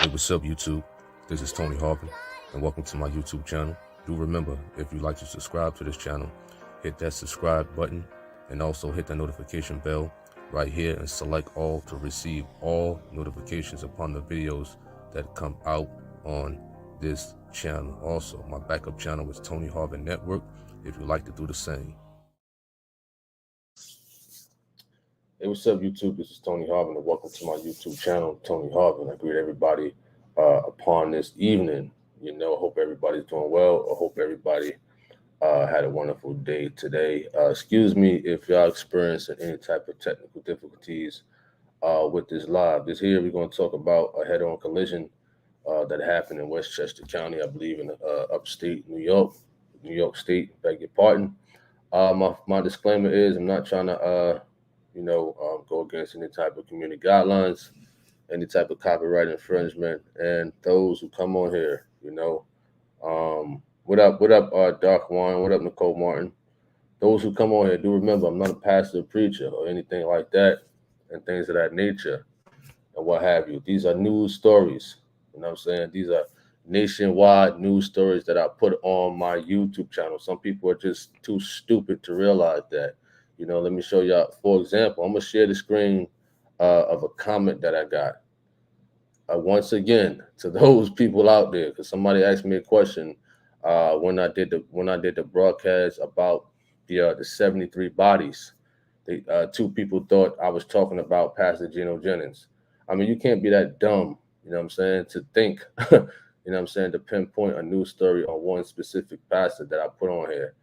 Hey, what's up, YouTube? This is Tony Harvin, and welcome to my YouTube channel. Do remember, if you'd like to subscribe to this channel, hit that subscribe button and also hit the notification bell right here and select all to receive all notifications upon the videos that come out on this channel. Also, my backup channel is Tony Harvin Network if you'd like to do the same. Hey, what's up, YouTube? This is Tony Harvin, and welcome to my YouTube channel, Tony Harvin. I greet everybody upon this evening. I hope everybody's doing well. I hope everybody had a wonderful day today. Excuse me if y'all experiencing any type of technical difficulties with this live. This here, we're going to talk about a head-on collision that happened in Westchester County, I believe in upstate New York State, beg your pardon. My disclaimer is I'm not trying to go against any type of community guidelines, any type of copyright infringement, and those who come on here, what up, Dark Wine? What up, Nicole Martin? Those who come on here, do remember, I'm not a pastor, preacher, or anything like that, and things of that nature, and what have you. These are news stories. You know what I'm saying? These are nationwide news stories that I put on my YouTube channel. Some people are just too stupid to realize that. Let me show y'all. For example, I'm gonna share the screen of a comment that I got. Once again, to those people out there, because somebody asked me a question when I did the broadcast about the 73 bodies. Two people thought I was talking about Pastor Geno Jennings. I mean, you can't be that dumb, to think, to pinpoint a news story on one specific pastor that I put on here.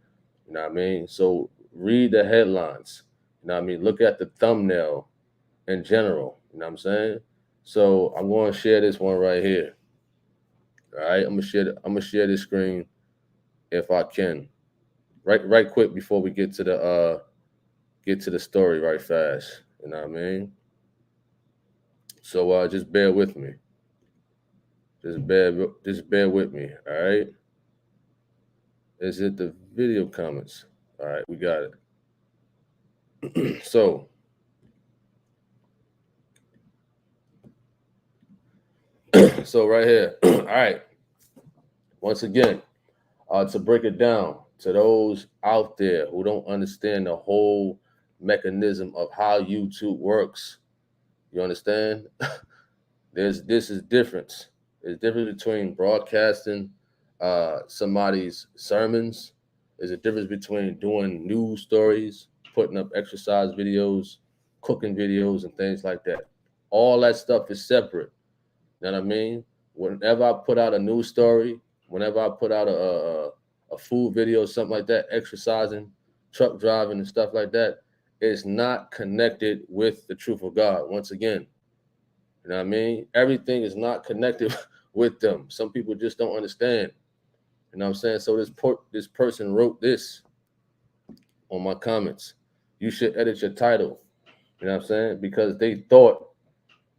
So read the headlines. Look at the thumbnail in general. So I'm going to share this one right here. All right, I'm gonna share this screen if I can. Right quick before we get to the story right fast. So just bear with me. Just bear with me. All right. Is it the video comments? All right, we got it. So right here. All right. Once again, to break it down to those out there who don't understand the whole mechanism of how YouTube works. You understand? This is difference. There's difference between broadcasting somebody's sermons. There's a difference between doing news stories, putting up exercise videos, cooking videos, and things like that. All that stuff is separate. You know what I mean? Whenever I put out a news story, whenever I put out a food video, something like that, exercising, truck driving, and stuff like that, it's not connected with the truth of God. Once again, you know what I mean? Everything is not connected with them. Some people just don't understand. You know what I'm saying? So this person wrote this on my comments. You should edit your title. You know what I'm saying? Because they thought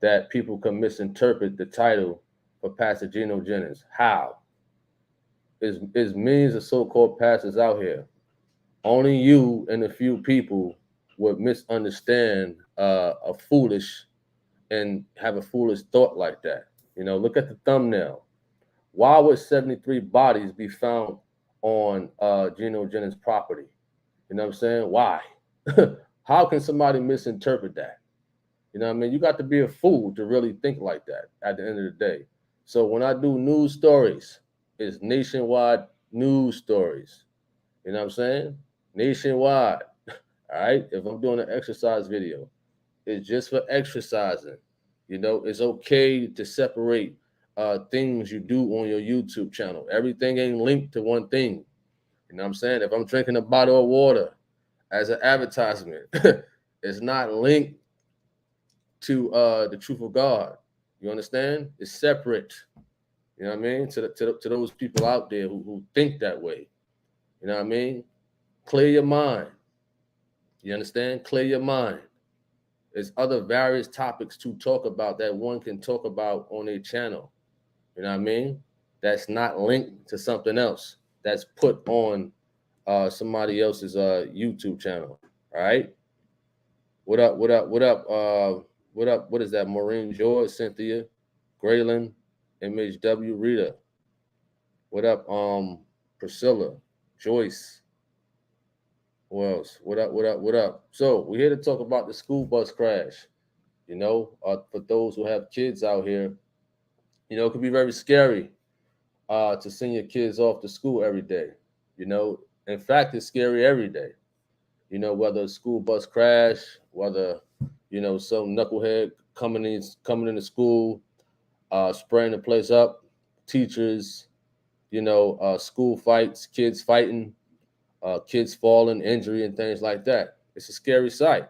that people can misinterpret the title for Pastor Geno Jennings. How? Is millions of so-called pastors out here. Only you and a few people would misunderstand a foolish and have a foolish thought like that. Look at the thumbnail. Why would 73 bodies be found on Geno Jennings' property? You know what I'm saying? Why? How can somebody misinterpret that? You got to be a fool to really think like that at the end of the day. So when I do news stories, it's nationwide news stories. You know what I'm saying? Nationwide. All right? If I'm doing an exercise video, it's just for exercising. It's okay to separate things you do on your YouTube channel. Everything ain't linked to one thing. You know what I'm saying? If I'm drinking a bottle of water as an advertisement, it's not linked to the truth of God. You understand? It's separate. You know what I mean? To those people out there who think that way. You know what I mean? Clear your mind. You understand? Clear your mind. There's other various topics to talk about that one can talk about on a channel. You know what I mean? That's not linked to something else. That's put on somebody else's YouTube channel. All right? What up? What up? What up? What up? What is that? Maureen George, Cynthia, Graylin, MHW, Rita. What up, Priscilla, Joyce. Who else? What up? What up? What up? So we're here to talk about the school bus crash. For those who have kids out here, it can be very scary to send your kids off to school every day. In fact, it's scary every day. Whether a school bus crash, whether some knucklehead coming into school, spraying the place up, teachers, school fights, kids fighting, kids falling, injury, and things like that. It's a scary sight,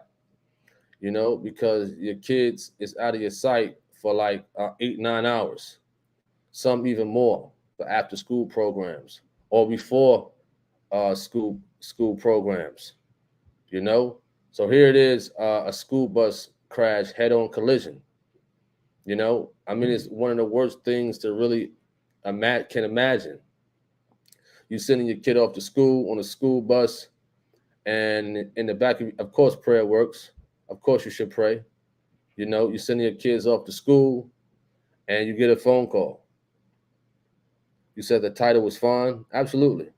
because your kids is out of your sight for like 8-9 hours, some even more for after school programs or before school programs. So here it is, a school bus crash, head-on collision. It's one of the worst things to really can imagine. You sending your kid off to school on a school bus, and in the back of course, prayer works. Of course, you should pray. You're sending your kids off to school, and you get a phone call. You said the title was fine. Absolutely.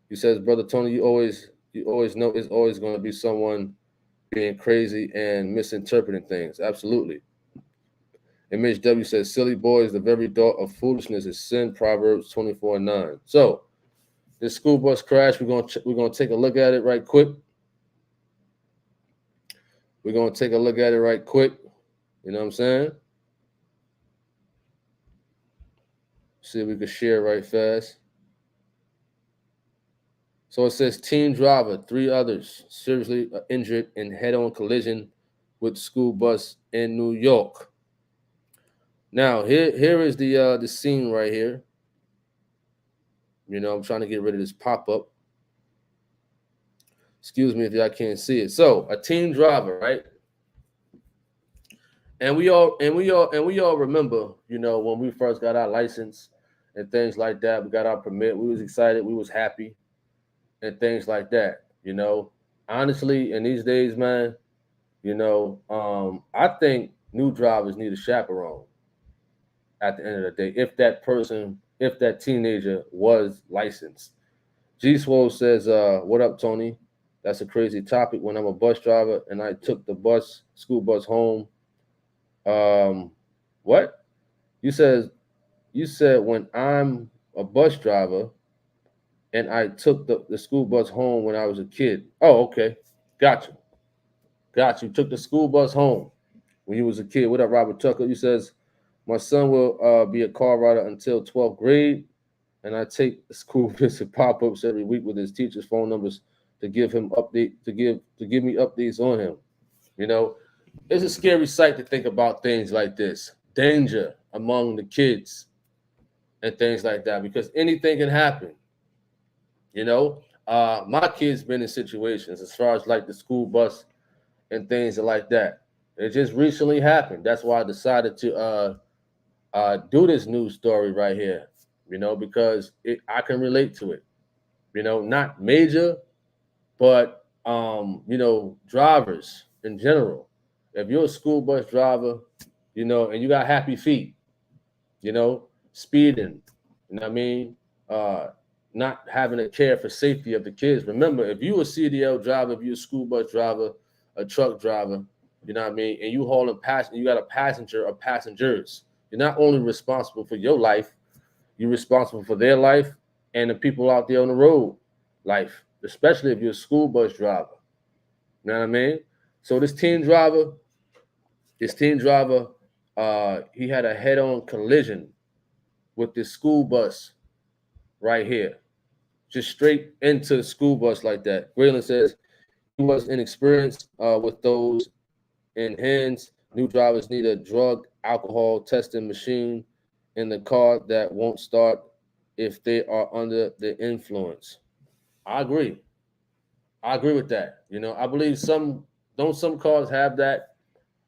You said, Brother Tony, you always know it's always going to be someone being crazy and misinterpreting things. Absolutely. And Mitch W says, silly boys, the very thought of foolishness is sin, Proverbs 24:9. So this school bus crash, we're gonna take a look at it right quick. We're gonna take a look at it right quick. You know what I'm saying? See if we can share right fast. So it says teen driver, 3 others seriously injured in head-on collision with school bus in New York. Now here is the scene right here. I'm trying to get rid of this pop-up. Excuse me if y'all can't see it. So a teen driver, right? And we all remember, when we first got our license and things like that. We got our permit. We was excited. We was happy, and things like that. Honestly, in these days, man, I think new drivers need a chaperone. At the end of the day, if that teenager was licensed. G Swole says, what up, Tony? That's a crazy topic. When I'm a bus driver and I took the school bus home. What? You said when I'm a bus driver and I took the school bus home when I was a kid. Oh, okay. Got you. Took the school bus home when you was a kid. What up, Robert Tucker? You says, my son will be a car rider until 12th grade, and I take school visit pop-ups every week with his teacher's phone numbers to give him to give me updates on him. It's a scary sight to think about things like this. Danger among the kids and things like that, because anything can happen. My kids been in situations as far as like the school bus and things like that. It just recently happened. That's why I decided to do this news story right here, because I can relate to it. Not major, but drivers in general. If you're a school bus driver, and you got happy feet, speeding, not having a care for safety of the kids. Remember, if you a CDL driver, if you're a school bus driver, a truck driver, and you hauling you got a passenger or passengers. You're not only responsible for your life, you're responsible for their life and the people out there on the road life, especially if you're a school bus driver. You know what I mean? So this teen driver, he had a head-on collision with this school bus right here, just straight into the school bus like that. Graylin says he was inexperienced with those in hands. New drivers need a drug, alcohol testing machine in the car that won't start if they are under the influence. I agree with that. I believe some cars have that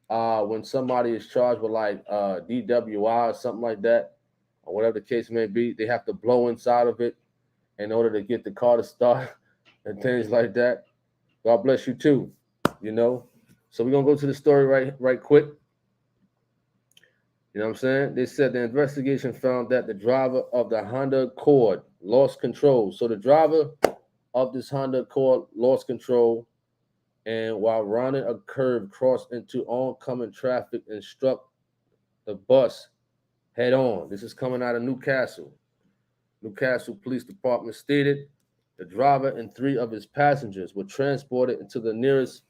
when somebody is charged with like DWI or something like that, or whatever the case may be. They have to blow inside of it in order to get the car to start and things like that. God bless you too. So we're gonna go to the story right quick. You know what I'm saying? They said the investigation found that the driver of the Honda Accord lost control. So the driver of this Honda Accord lost control and while rounding a curve crossed into oncoming traffic and struck the bus head on. This is coming out of Newcastle. Newcastle Police Department stated the driver and three of his passengers were transported into the nearest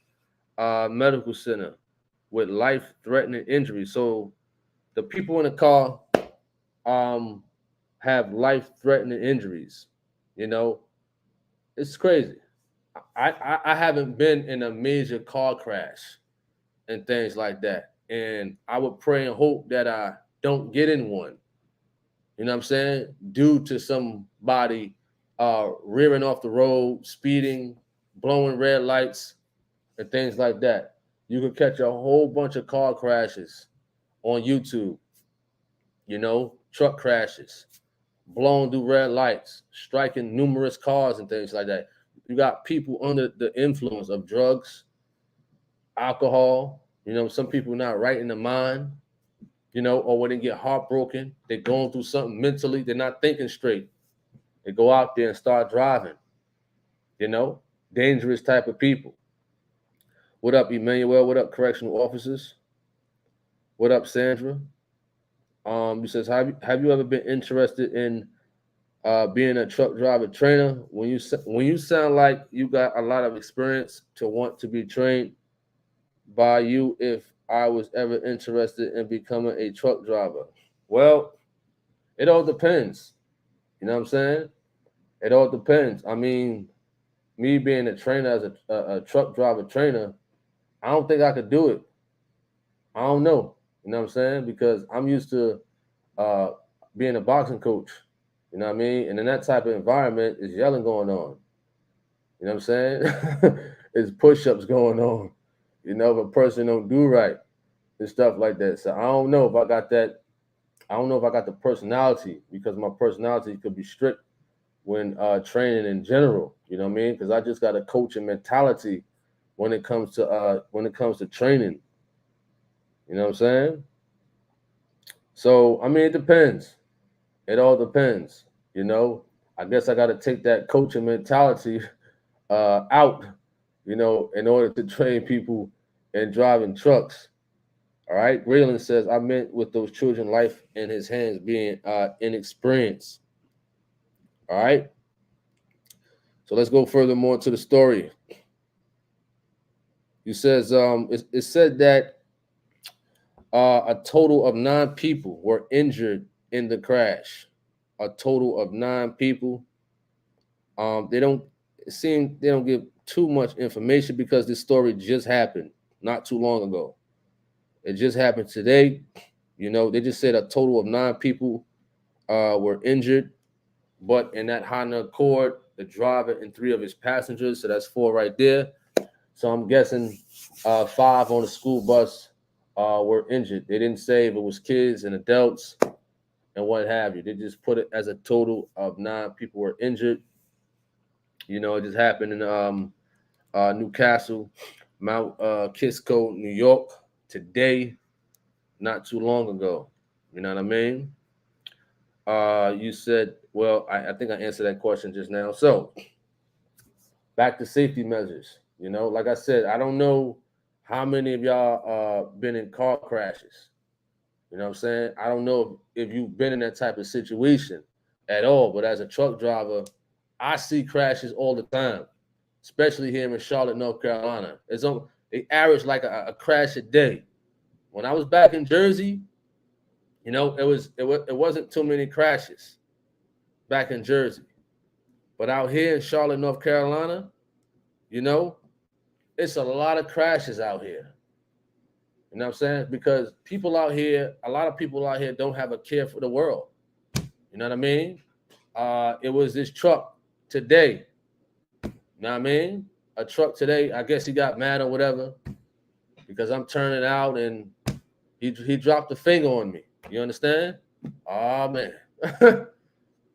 medical center with life-threatening injuries. So the people in the car have life-threatening injuries. You know, it's crazy. I haven't been in a major car crash and things like that. And I would pray and hope that I don't get in one. You know what I'm saying? Due to somebody rearing off the road, speeding, blowing red lights, and things like that. You could catch a whole bunch of car crashes on YouTube. You know, truck crashes, blowing through red lights, striking numerous cars and things like that. You got people under the influence of drugs, alcohol. You know, some people not right in the mind. You know, or when they get heartbroken, they're going through something mentally. They're not thinking straight. They go out there and start driving. You know, dangerous type of people. What up, Emmanuel? What up, correctional officers? What up, Sandra? He says, have you ever been interested in being a truck driver trainer? When you sound like you got a lot of experience to want to be trained by you, if I was ever interested in becoming a truck driver. Well, it all depends. You know what I'm saying? It all depends. I mean, me being a trainer as a truck driver trainer, I don't think I could do it. I don't know. You know what I'm saying? Because I'm used to being a boxing coach. You know what I mean? And in that type of environment, is yelling going on. You know what I'm saying? It's push-ups going on. You know, if a person don't do right and stuff like that. So I don't know if I got that. I don't know if I got the personality, because my personality could be strict when training in general. You know what I mean? Because I just got a coaching mentality when it comes to training. You know what I'm saying? So I mean, it depends. It all depends. You know, I guess I got to take that coaching mentality out. You know, in order to train people in driving trucks. All right. Raylan says, I meant with those children, life in his hands being inexperienced. All right. So let's go further more to the story. It says, it said that a total of 9 people were injured in the crash. A total of 9 people. They don't give too much information because this story just happened not too long ago. It just happened today. You know, they just said a total of 9 people were injured, but in that Honda Accord, the driver and 3 of his passengers, so that's 4 right there. So I'm guessing 5 on the school bus were injured. They didn't say if it was kids and adults and what have you. They just put it as a total of 9 people were injured. You know, it just happened in Newcastle, Mount Kisco, New York, today, not too long ago. You know what I mean? You said, well, I think I answered that question just now. So back to safety measures. You know, like I said, I don't know how many of y'all been in car crashes. You know what I'm saying? I don't know if you've been in that type of situation at all, but as a truck driver, I see crashes all the time, especially here in Charlotte, North Carolina. They average like a crash a day. When I was back in Jersey, you know, it wasn't too many crashes back in Jersey. But out here in Charlotte, North Carolina, you know, it's a lot of crashes out here. You know what I'm saying? Because a lot of people out here don't have a care for the world. You know what I mean? It was this truck today. You know what I mean? A truck today, I guess he got mad or whatever because I'm turning out and he dropped the finger on me. You understand? Oh, man.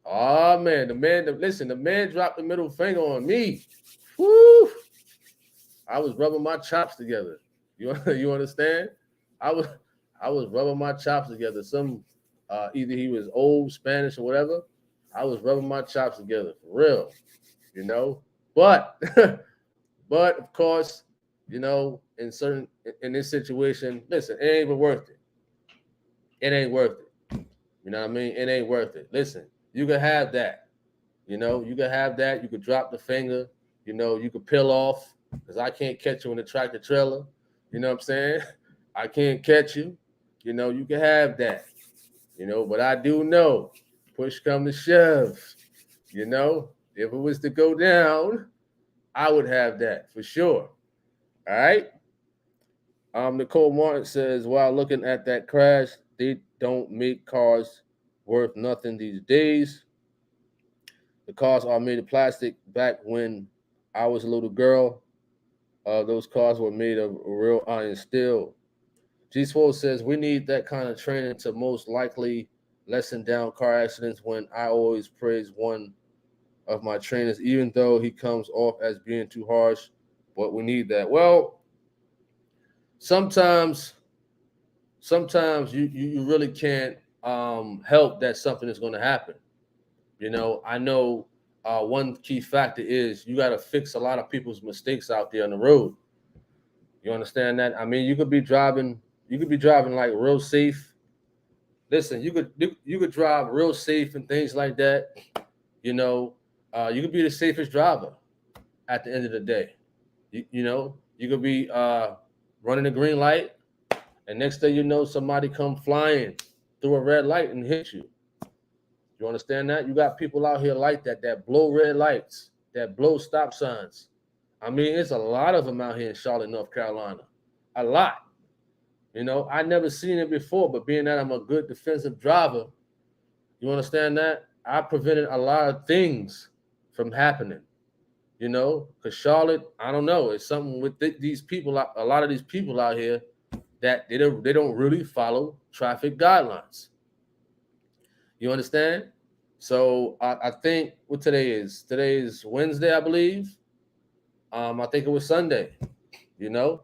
Oh, man. The man dropped the middle finger on me. Woo! I was rubbing my chops together. You understand? I I was rubbing my chops together. Either he was old Spanish or whatever. I was rubbing my chops together for real, you know. But but of course, in this situation, listen, it ain't even worth it. It ain't worth it. You know what I mean? It ain't worth it. Listen, you can have that. You can have that. You could drop the finger. You could peel off because I can't catch you in the tractor trailer. You know what I'm saying? I can't catch you. You can have that. But I do know, push come to shove. If it was to go down, I would have that for sure. All right. Nicole Martin says, while looking at that crash, they don't make cars worth nothing these days. The cars are made of plastic. Back when I was a little girl, those cars were made of real iron steel. G Swole says, we need that kind of training to most likely lessen down car accidents. When I always praise one of my trainers, even though he comes off as being too harsh, but we need that. Well, sometimes you really can't help that something is going to happen. I know one key factor is you got to fix a lot of people's mistakes out there on the road. You understand that? I mean, you could be driving like real safe. Listen, you could drive real safe and things like that. You could be the safest driver at the end of the day. You could be running a green light, and next thing you know, somebody come flying through a red light and hit you. You understand that? You got people out here like that blow red lights, that blow stop signs. I mean, it's a lot of them out here in Charlotte, North Carolina. A lot. I never seen it before, but being that I'm a good defensive driver, you understand that? I prevented a lot of things from happening. Because Charlotte, I don't know, it's something with these people, a lot of these people out here that they don't really follow traffic guidelines. You understand? So I think what today is Wednesday, I believe. I think it was Sunday. It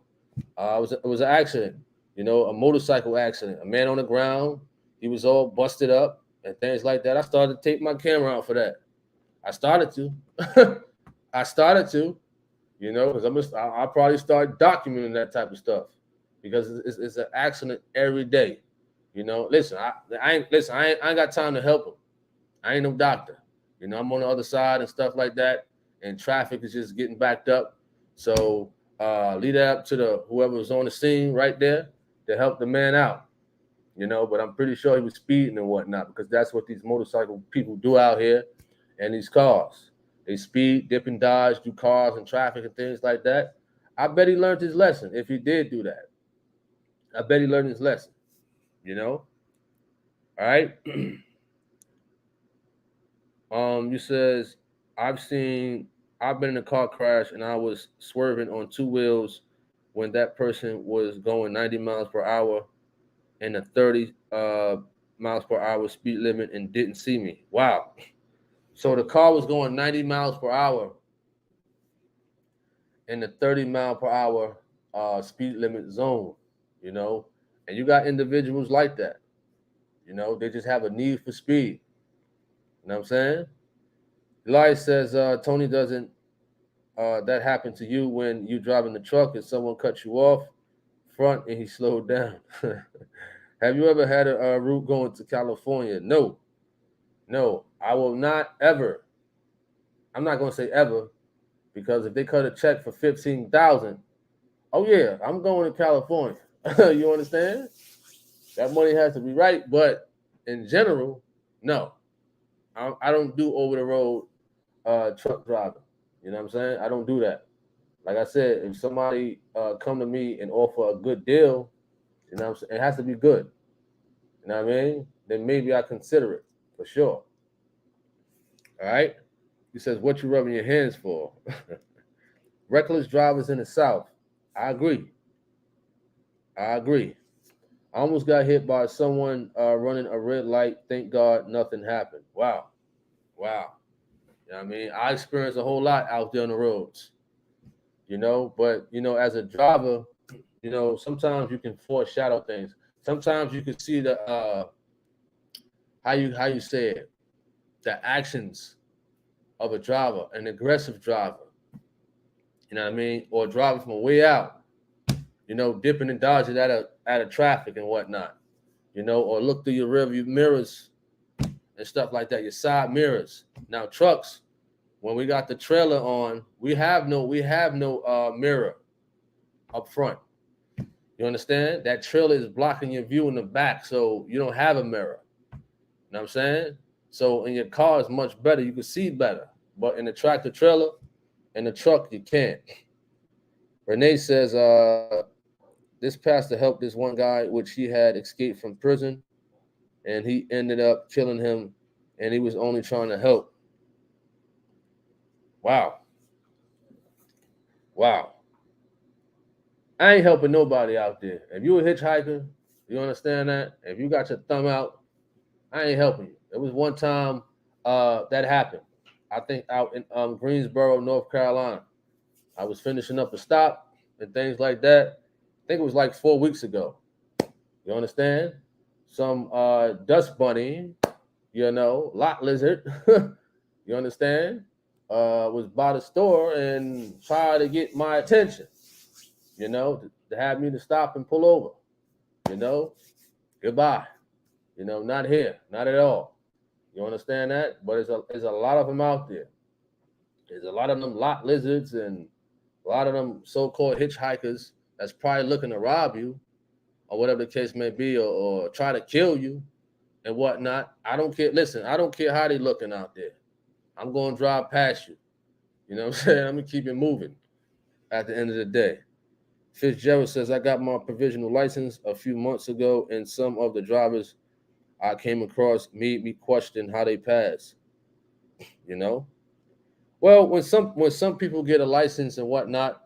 was an accident. A motorcycle accident. A man on the ground. He was all busted up and things like that. I started to take my camera out for that. I started to. Because I'll probably start documenting that type of stuff because it's an accident every day. Listen, I ain't got time to help him. I ain't no doctor. I'm on the other side and stuff like that, and traffic is just getting backed up. So leave that up to whoever was on the scene right there to help the man out. But I'm pretty sure he was speeding and whatnot because that's what these motorcycle people do out here and these cars. They speed, dip and dodge, do cars and traffic and things like that. I bet he learned his lesson if he did do that. I bet he learned his lesson. All right. You says, I've been in a car crash and I was swerving on two wheels when that person was going 90 miles per hour and a 30 miles per hour speed limit and didn't see me. Wow. So the car was going 90 miles per hour in the 30 mile per hour speed limit zone, and you got individuals like that. They just have a need for speed. You know what I'm saying? Elias says, Tony, doesn't that happen to you when you driving the truck and someone cuts you off front and he slowed down? Have you ever had a route going to California? No, I will not ever. I'm not going to say ever because if they cut a check for $15,000, oh yeah, I'm going to California. You understand? That money has to be right, but in general, no. I don't do over the road truck driving. You know what I'm saying? I don't do that. Like I said, if somebody come to me and offer a good deal, you know what I'm saying? It has to be good. You know what I mean? Then maybe I consider it for sure. All right? He says, what you rubbing your hands for? Reckless drivers in the South. I agree. I almost got hit by someone running a red light. Thank God nothing happened. Wow. You know what I mean? I experienced a whole lot out there on the roads. But, as a driver, sometimes you can foreshadow things. sometimes you can see the how you say it, the actions of a driver, an aggressive driver. You know what I mean? Or driving from way out, dipping and dodging out of traffic and whatnot. Or look through your rearview mirrors and stuff like that, your side mirrors. Now trucks, when we got the trailer on, we have no mirror up front. You understand? That trailer is blocking your view in the back, so you don't have a mirror. You know what I'm saying? So in your car is much better. You can see better. But in the tractor trailer, in the truck, you can't. Renee says, this pastor helped this one guy, which he had escaped from prison, and he ended up killing him, and he was only trying to help. Wow. I ain't helping nobody out there. If you a hitchhiker, you understand that? If you got your thumb out, I ain't helping you. There was one time that happened. I think out in Greensboro, North Carolina. I was finishing up a stop and things like that. I think it was like 4 weeks ago. You understand? Some dust bunny, lot lizard, you understand, was by the store and tried to get my attention, to have me to stop and pull over, goodbye, not here, not at all. You understand that? But there's a lot of them out there. There's a lot of them lot lizards and a lot of them so-called hitchhikers that's probably looking to rob you or whatever the case may be, or try to kill you and whatnot. I don't care. Listen, I don't care how they looking out there. I'm going to drive past you. You know what I'm saying? I'm going to keep it moving at the end of the day. Fitzgerald says, I got my provisional license a few months ago, and some of the drivers I came across made me question how they pass. Well, when some people get a license and whatnot,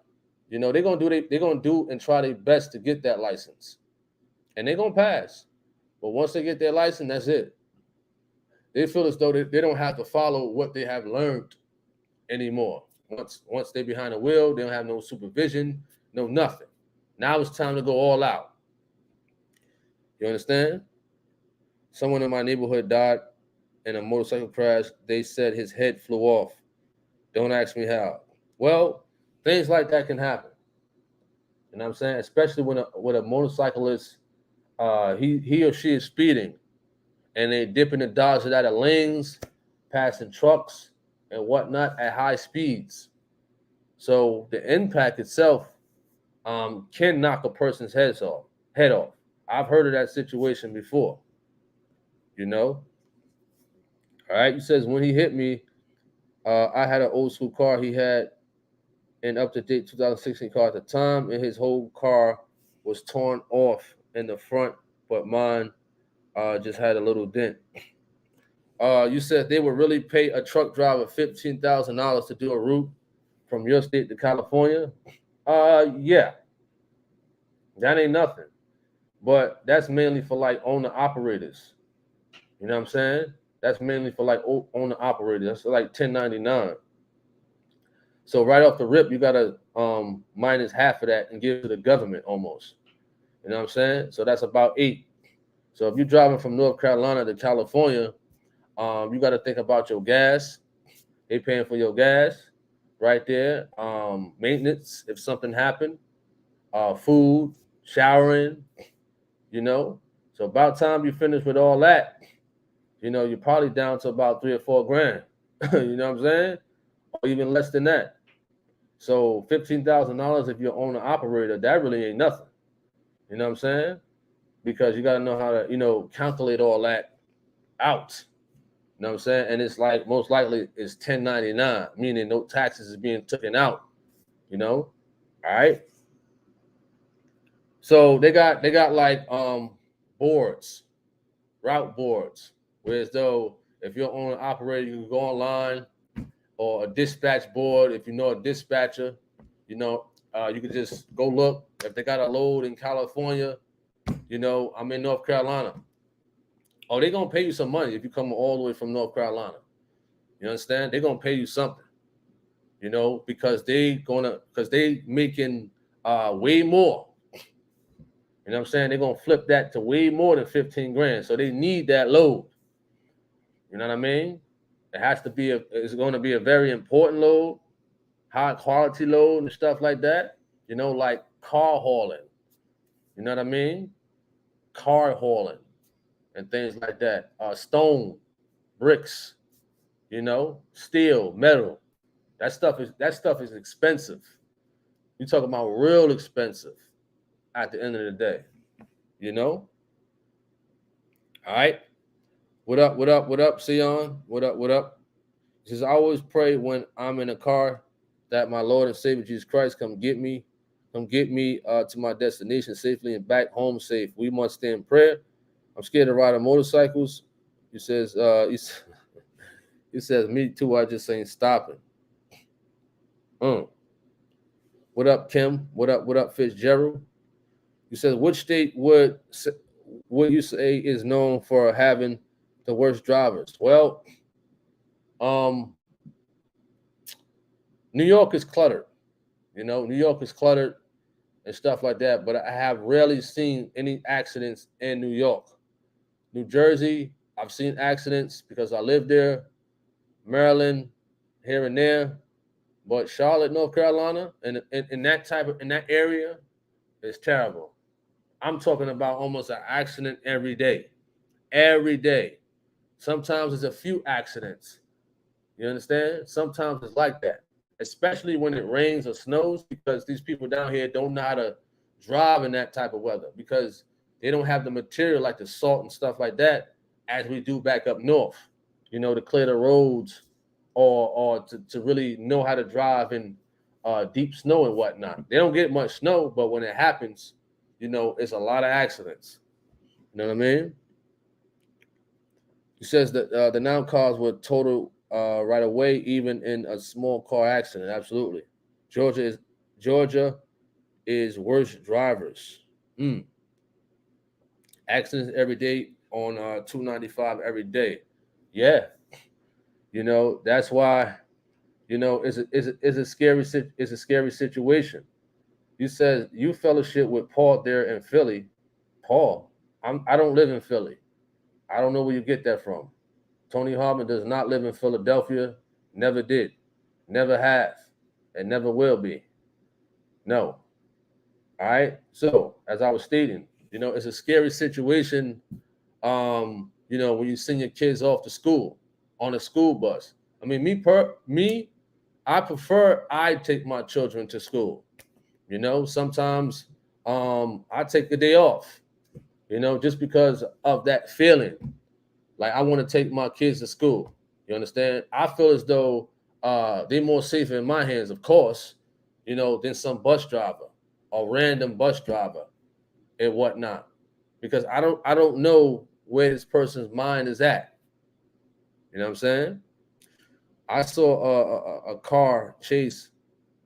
they're gonna do and try their best to get that license. And they're gonna pass. But once they get their license, that's it. They feel as though they don't have to follow what they have learned anymore. Once they're behind the wheel, they don't have no supervision, no nothing. Now it's time to go all out. You understand? Someone in my neighborhood died in a motorcycle crash. They said his head flew off. Don't ask me how. Well, things like that can happen. You know what I'm saying? Especially when a motorcyclist, he or she is speeding and they dipping and dodging out of lanes, passing trucks and whatnot at high speeds. So the impact itself can knock a person's head off. I've heard of that situation before. All right. He says, when he hit me, I had an old school car. He had an up-to-date 2016 car at the time, and his whole car was torn off in the front, but mine just had a little dent. You said they would really pay a truck driver $15,000 to do a route from your state to California? Yeah. That ain't nothing. But that's mainly for like owner-operators. You know what I'm saying? That's mainly for like owner-operators. That's like 1099. So right off the rip, you got to minus half of that and give it to the government almost. You know what I'm saying? So that's about 8. So if you're driving from North Carolina to California, you got to think about your gas. They paying for your gas right there. Maintenance, if something happened. Food, showering, So about time you finish with all that, you're probably down to about $3 or $4 grand. You know what I'm saying? Or even less than that. So $15,000 if you're owner operator, that really ain't nothing. You know what I'm saying? Because you got to know how to, calculate all that out. You know what I'm saying? And it's like most likely it's 1099, meaning no taxes is being taken out. All right. So they got like boards, route boards, whereas though if you're owner operator, you can go online, or a dispatch board. If you know a dispatcher, you can just go look. If they got a load in California, I'm in North Carolina. Oh, they're going to pay you some money if you come all the way from North Carolina. You understand? They're going to pay you something, because they making way more. You know what I'm saying? They're going to flip that to way more than 15 grand. So they need that load. You know what I mean? It has to be it's going to be a very important load, high quality load and stuff like that. You know, like car hauling. You know what I mean? Car hauling and things like that. Stone, bricks, you know, steel, metal. That stuff is expensive. You talking about real expensive at the end of the day. You know? All right. What up? What up? What up, Sion? What up? What up? He says, I always pray when I'm in a car that my Lord and Savior Jesus Christ come get me to my destination safely and back home safe. We must stay in prayer. I'm scared to ride on motorcycles. He says, he says, me too. I just ain't stopping. What up, Kim? What up, Fitzgerald? He says, which state would you say is known for having the worst drivers? Well, New York is cluttered. You know, New York is cluttered and stuff like that, but I have rarely seen any accidents in New York. New Jersey, I've seen accidents because I live there. Maryland, here and there. But Charlotte, North Carolina, and in that area, is terrible. I'm talking about almost an accident every day. Every day. Sometimes it's a few accidents. You understand? Sometimes it's like that, especially when it rains or snows, because these people down here don't know how to drive in that type of weather because they don't have the material like the salt and stuff like that as we do back up north, you know, to clear the roads or to really know how to drive in deep snow and whatnot. They don't get much snow, but when it happens, you know, it's a lot of accidents. You know what I mean? He says that the noun cars were total right away, even in a small car accident. Absolutely. Georgia is worst drivers. Accidents every day on 295 every day. Yeah. You know, that's why, you know, it's a scary situation. You said you fellowship with Paul there in Philly. Paul, I don't live in Philly. I don't know where you get that from. Tony Harvin does not live in Philadelphia. Never did. Never have. And never will be. No. All right. So, as I was stating, you know, it's a scary situation. You know, when you send your kids off to school on a school bus. I mean, I prefer I take my children to school. You know, sometimes I take the day off, you know, just because of that feeling. Like I want to take my kids to school. You understand? I feel as though they're more safe in my hands, of course, you know, than some bus driver or random bus driver and whatnot. Because I don't know where this person's mind is at. You know what I'm saying? I saw a car chase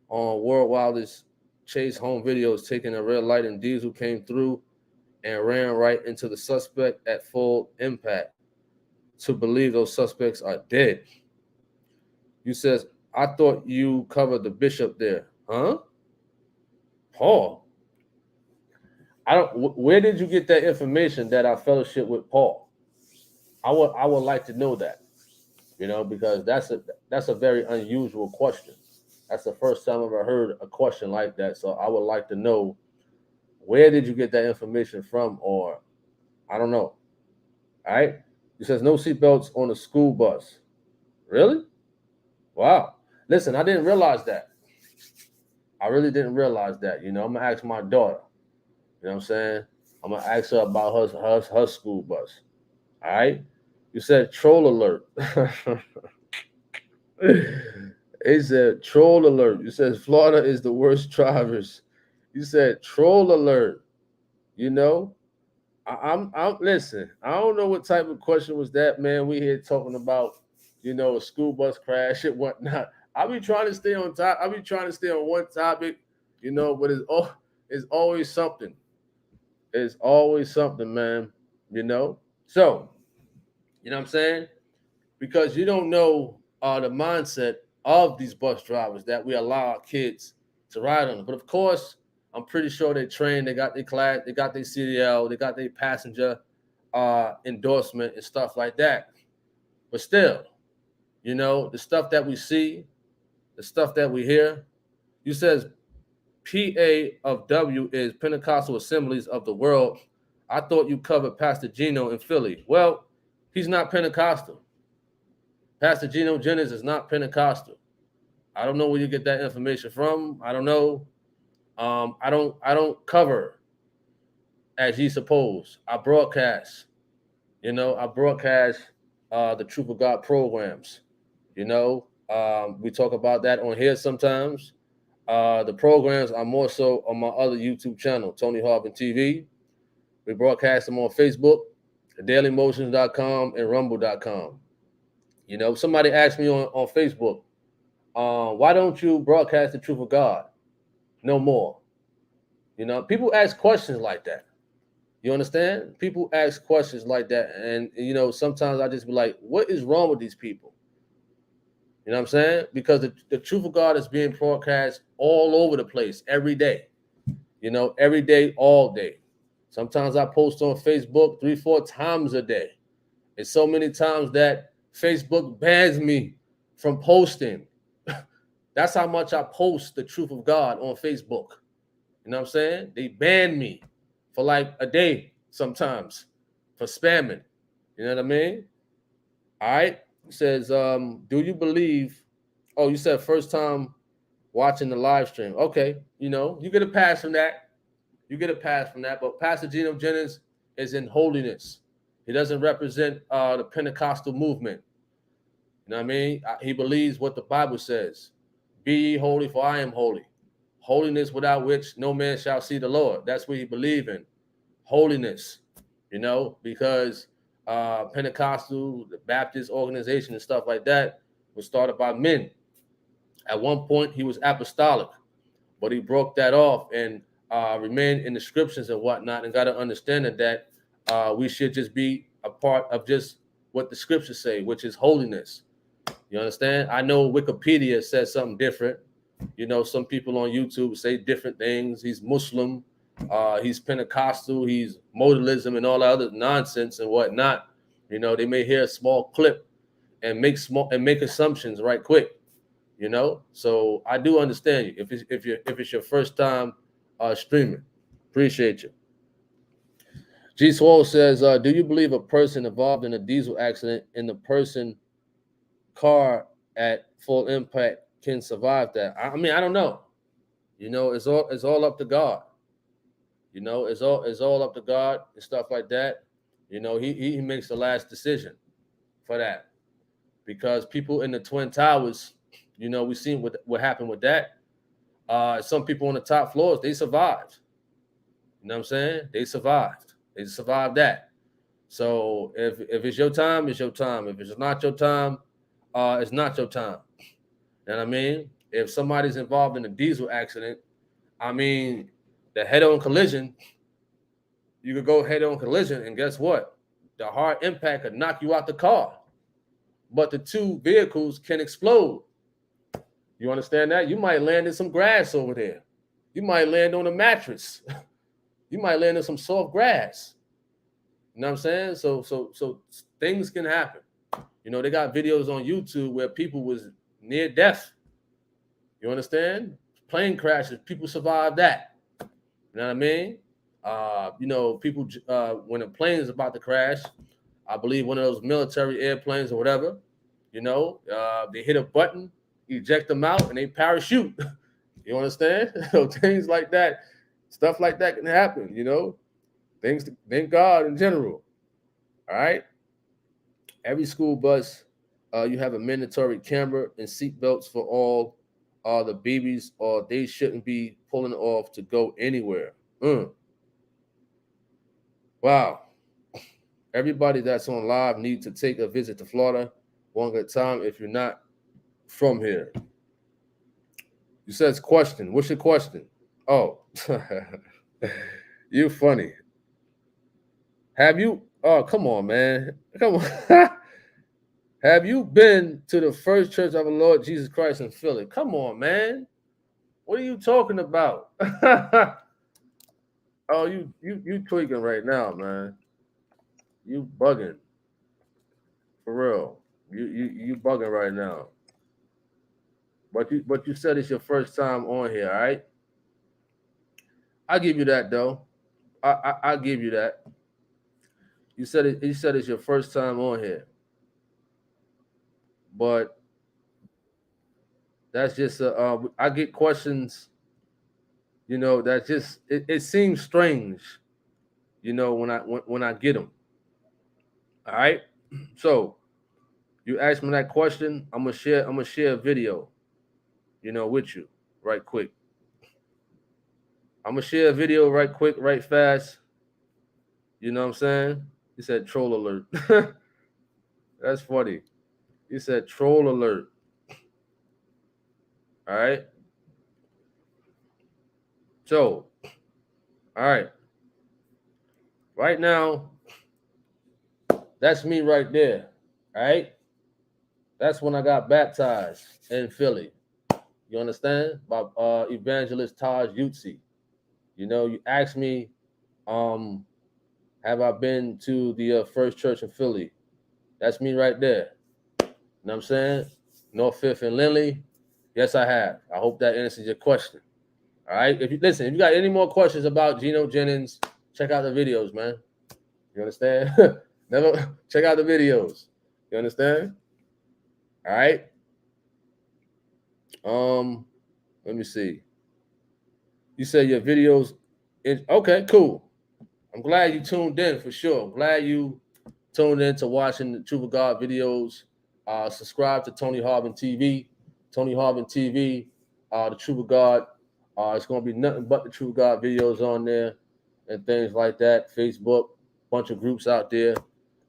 on World Wildest Chase home videos taking a red light and diesel came through and ran right into the suspect at full impact. To believe those suspects are dead. You says, I thought you covered the bishop there. Huh? Paul. Where did you get that information that I fellowship with Paul? I would like to know that. You know, because that's a very unusual question. That's the first time I've ever heard a question like that. So I would like to know, where did you get that information from? Or I don't know. All right. He says no seatbelts on a school bus. Really? Wow. Listen, I didn't realize that. I really didn't realize that. You know, I'm gonna ask my daughter. You know what I'm saying? I'm gonna ask her about her school bus. All right. You said troll alert. It said troll alert. You said Florida is the worst drivers. You said troll alert. You know, I'm listen. I don't know what type of question was that, man. We here talking about, you know, a school bus crash and whatnot. I be trying to stay on top. I be trying to stay on one topic, you know, but it's always something. It's always something, man. You know. So, you know what I'm saying? Because you don't know the mindset of these bus drivers that we allow our kids to ride on. But of course, I'm pretty sure they trained, they got their class, they got their CDL, they got their passenger endorsement and stuff like that. But still, you know, the stuff that we see, the stuff that we hear, you says PA of W is Pentecostal Assemblies of the World. I thought you covered Pastor Gino in Philly. Well, he's not Pentecostal. Pastor Gino Jennings is not Pentecostal. I don't know where you get that information from. I don't know. I don't cover as ye suppose. I broadcast. You know, I broadcast the Truth of God programs. You know, we talk about that on here sometimes. The programs are more so on my other YouTube channel, Tony Harvin TV. We broadcast them on Facebook, dailymotions.com and rumble.com. You know, somebody asked me on Facebook, why don't you broadcast the Truth of God no more? You know, people ask questions like that. You understand? People ask questions like that. And, you know, sometimes I just be like, what is wrong with these people? You know what I'm saying? Because the Truth of God is being broadcast all over the place every day. You know, every day, all day. Sometimes I post on Facebook 3-4 times a day. It's so many times that Facebook bans me from posting. That's how much I post the Truth of God on Facebook. You know what I'm saying? They ban me for like a day sometimes for spamming. You know what I mean? All right. It says, do you believe? Oh, you said first time watching the live stream. Okay. You know, you get a pass from that. You get a pass from that. But Pastor Gino Jennings is in holiness. He doesn't represent the Pentecostal movement. You know what I mean? He believes what the Bible says. Be ye holy, for I am holy. Holiness without which no man shall see the Lord. That's what he believes in. Holiness, you know, because Pentecostal, the Baptist organization and stuff like that was started by men. At one point, he was apostolic, but he broke that off and remained in the scriptures and whatnot, and got to understand that we should just be a part of just what the scriptures say, which is holiness. You understand? I know Wikipedia says something different. You know, some people on YouTube say different things. He's Muslim, he's Pentecostal, he's modalism and all that other nonsense and whatnot. You know, they may hear a small clip and make assumptions right quick. You know, so I do understand you. If it's your first time streaming, appreciate you. G Swole says, do you believe a person involved in a diesel accident in the person car at full impact can survive that? I mean, I don't know. You know, it's all up to God. You know, it's all up to God and stuff like that. You know, he makes the last decision for that. Because people in the Twin Towers, you know, we seen what happened with that. Some people on the top floors, they survived. You know what I'm saying? They survived. They survived that. So if it's your time, it's your time. If it's not your time, it's not your time. You know what I mean? If somebody's involved in a diesel accident, I mean, the head-on collision, you could go head-on collision, and guess what? The hard impact could knock you out the car. But the two vehicles can explode. You understand that? You might land in some grass over there. You might land on a mattress. You might land in some soft grass. You know what I'm saying? So things can happen. You know, they got videos on YouTube where people was near death. You understand? Plane crashes, people survive that. You know what I mean? You know, people, when a plane is about to crash, I believe one of those military airplanes or whatever, you know, they hit a button, eject them out, and they parachute. You understand? So things like that, stuff like that can happen, you know? Things, thank God in general. All right? Every school bus, you have a mandatory camera and seat belts for all the babies, or they shouldn't be pulling off to go anywhere. Wow. Everybody that's on live needs to take a visit to Florida one good time if you're not from here. You says question. What's your question? Oh, you funny. Have you? Oh, come on, man. Come on. Have you been to the First Church of the Lord Jesus Christ in Philly? Come on, man. What are you talking about? Oh, you tweaking right now, man. You bugging for real. You bugging right now. But you said it's your first time on here, all right? I'll give you that though. I'll give you that. You said it. You said it's your first time on here, but that's just I get questions. That just it seems strange. When I get them. All right. So you asked me that question. I'm gonna share a video. With you right quick. I'm gonna share a video right quick, right fast. You know what I'm saying? He said troll alert. That's funny. He said troll alert. All right. So, all right. Right now, that's me right there. All right. That's when I got baptized in Philly. You understand? By evangelist Taj Utsi. You asked me, um, have I been to the first church in Philly? That's me right there. You know what I'm saying? North Fifth and Lindley. Yes, I have. I hope that answers your question. All right. If you got any more questions about Geno Jennings, check out the videos, man. You understand? Never check out the videos. You understand? All right. Let me see. You said your videos. Okay, cool. I'm glad you tuned in for sure. I'm glad you tuned in to watching the Truth of God videos. Subscribe to Tony Harvin TV. Tony Harvin TV, the Truth of God. It's going to be nothing but the Truth of God videos on there and things like that. Facebook, bunch of groups out there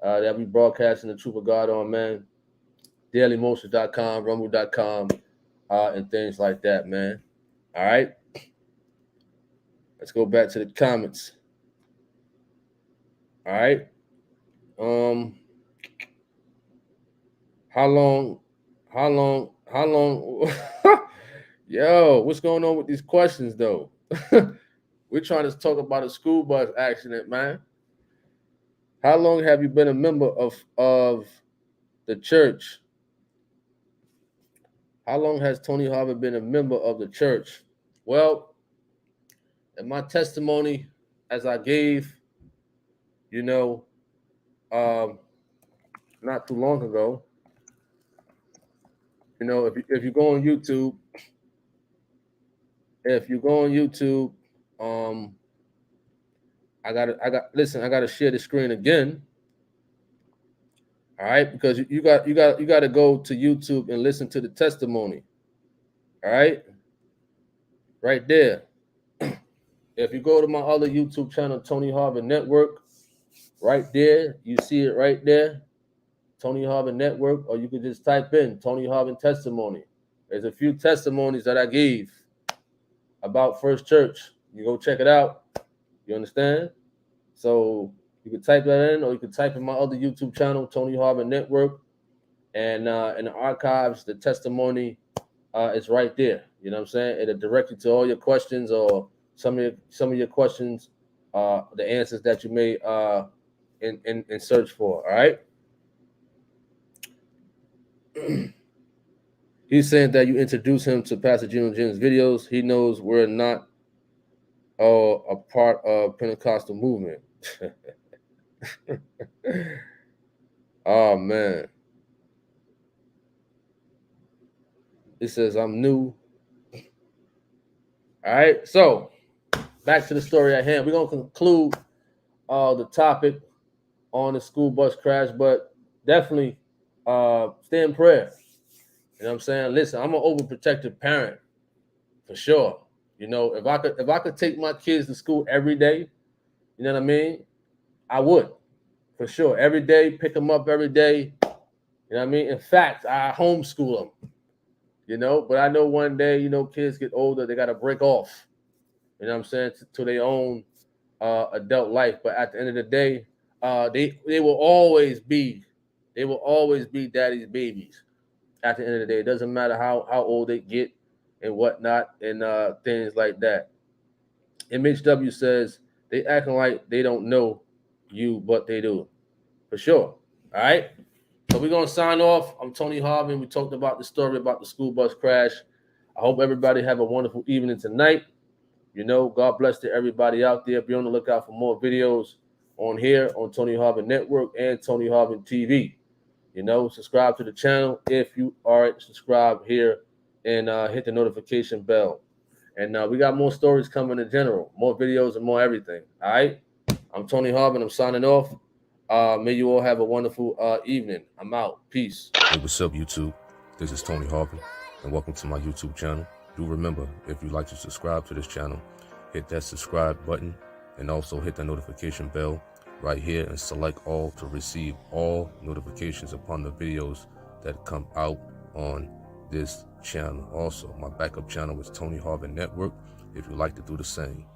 that we broadcasting the Truth of God on, man. DailyMotion.com, Rumble.com, and things like that, man. All right. Let's go back to the comments. All right. How long? Yo, what's going on with these questions though? We're trying to talk about a school bus accident, man. How long have you been a member of the church? How long has Tony Harvin been a member of the church? Well, in my testimony, as I gave, you know, not too long ago, if you go on YouTube, I gotta share the screen again. All right, because you got to go to YouTube and listen to the testimony. All right, right there. If you go to my other YouTube channel, Tony Harvin Network, right there, you see it right there, Tony Harvin Network, or you could just type in Tony Harvin testimony. There's a few testimonies that I gave about First Church. You go check it out. You understand? So you could type that in, or you could type in my other YouTube channel, Tony Harvin Network, and in the archives, the testimony is right there. You know what I'm saying? It'll direct you to all your questions or some of your questions, the answers that you may in search for. All right. He's saying that you introduce him to Pastor Geno Jennings' videos. He knows we're not a part of Pentecostal movement. Oh man. He says I'm new. All right. So back to the story at hand. We're gonna conclude the topic on the school bus crash, but definitely stay in prayer. You know what I'm saying? Listen, I'm an overprotective parent for sure. If I could take my kids to school every day, you know what I mean? I would, for sure. Every day, pick them up every day. You know what I mean? In fact, I homeschool them, but I know one day, kids get older, they got to break off, you know what I'm saying, to their own adult life. But at the end of the day, they will always be daddy's babies. At the end of the day, it doesn't matter how old they get. and whatnot and things like that. MHW says they acting like they don't know you, but they do. For sure. All right. So we're going to sign off. I'm Tony Harvin. We talked about the story about the school bus crash. I hope everybody have a wonderful evening tonight. God bless to everybody out there. Be on the lookout for more videos on here on Tony Harvin Network and Tony Harvin TV. Subscribe to the channel if you aren't subscribed here and hit the notification bell. And we got more stories coming in general, more videos and more everything. All right. I'm Tony Harvin. I'm signing off. May you all have a wonderful evening. I'm out. Peace. Hey, what's up, YouTube? This is Tony Harvin, and welcome to my YouTube channel. Do remember, if you'd like to subscribe to this channel, hit that subscribe button and also hit the notification bell right here and select all to receive all notifications upon the videos that come out on this channel. Also, my backup channel is Tony Harvin Network if you'd like to do the same.